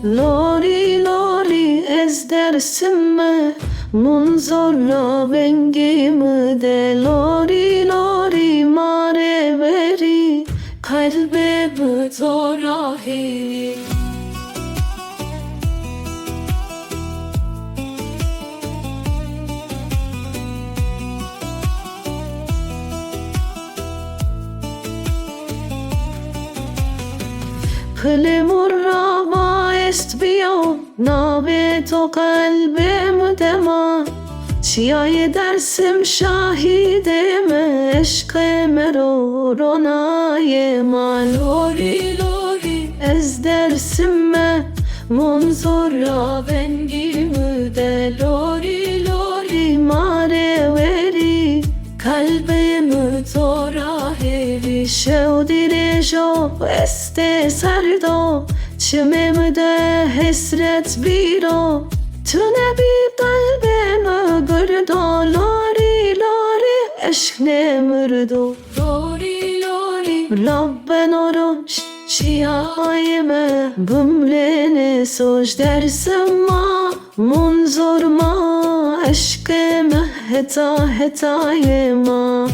لوري لوري از درسم منظر بنگی مده لوری لوری ماره بری قلبim zorahi Klimurra ma est bio Nabet o kalbim dema Çiğay dersim şahidime Eşkime rona yema Lori lori ez dersime Munzurra bengimi de Lori lori mare veri Kalbimi tora hevi Şevdiri jo este sardo Çimimde hesret biro Tünebi kalbimi gırdo Lori lori eşk ne mürdo Lori lori Rabben oruç şiyayime Bümleni soj dersim ma Munzur ma Eşkime heta hetayema